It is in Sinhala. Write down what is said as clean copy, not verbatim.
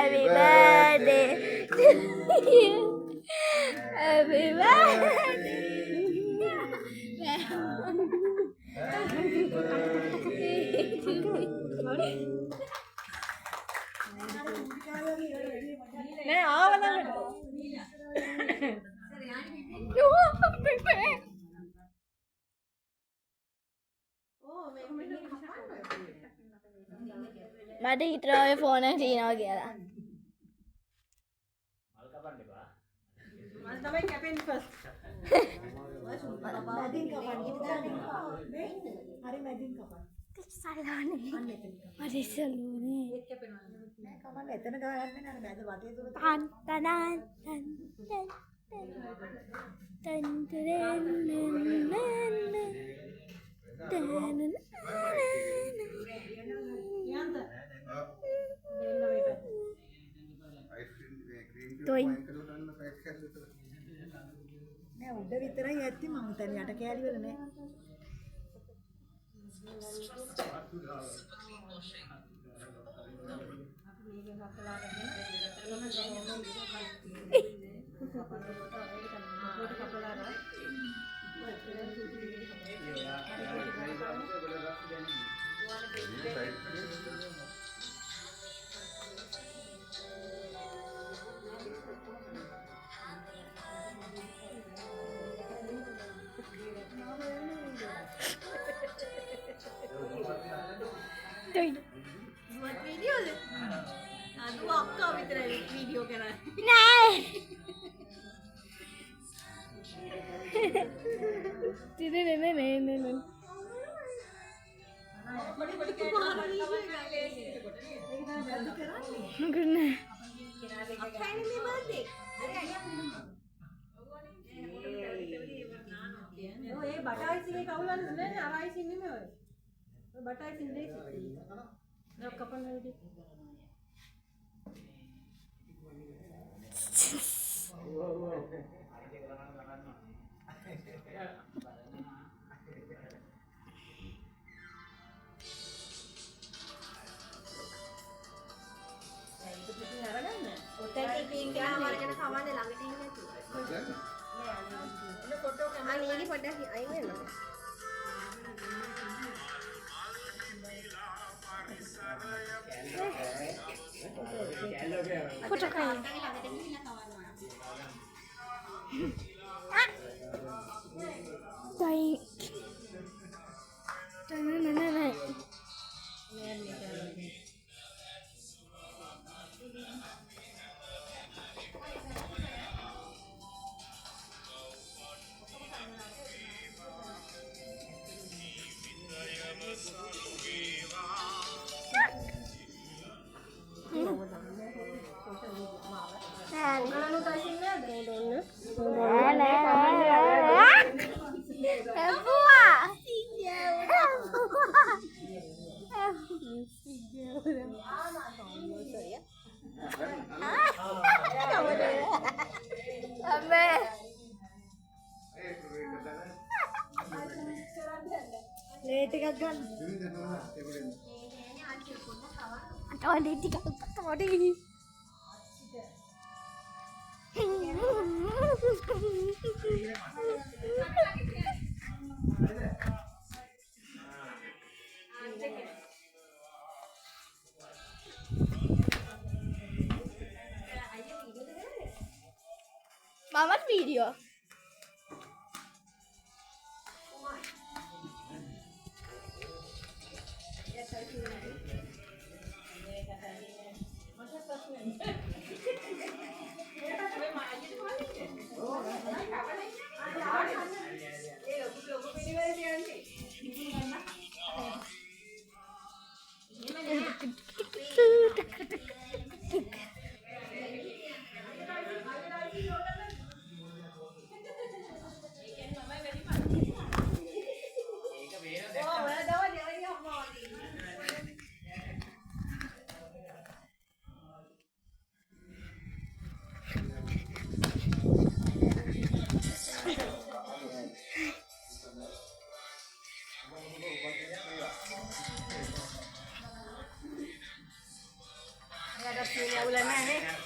Happy birthday to you. Happy birthday. නෑ ආවලම මට හිතනවා ඔය ෆෝන් එක තියනවා කියලා. මම තමයි කැපෙන් ෆස්ට් මැදින් කපන්න. හරි මැදින් කපන්න. සල්ලානේ. මට ඉස්සෙල්ලෝනේ. නෑ කමන්න එතන ගහන්න නෑ මැද වටේ තුල තන් තනන් තන් තන් තන් තන් යන්ත Toin. නෑ උඩ විතරයි ඇත්ති මම හිතන්නේ යට කෑලි වල නෑ. Toin. මත් වීඩියෝද අද අක්කා විතරයි වීඩියෝ කරන්නේ නෑ. නේ. පොඩි පොඩි කෑලි ගුණ. අක්කා ඉන්නේ මේ බර්ත්ඩේ ඔය බටයිසිගේ කවුලන්නේ නෑ අරයිසින් නෙමෙයි ඔය බටයිසින් දෙයි නෝ කපන්න වෙයි ඔතෙන් කීන් ගාන වරගෙන කවන්නේ ළඟට ඉන්නේ නැතුව නෑ ෆොටෝ කැමරා අනීලි පොඩ්ඩක් අයින් වෙනවා Foto kayo. Toin. Tanana. Late එකක් ගන්න. Toilet ටිකක් තවඩේ. Mamat video. තියෙන අවුල නැහැ නේ.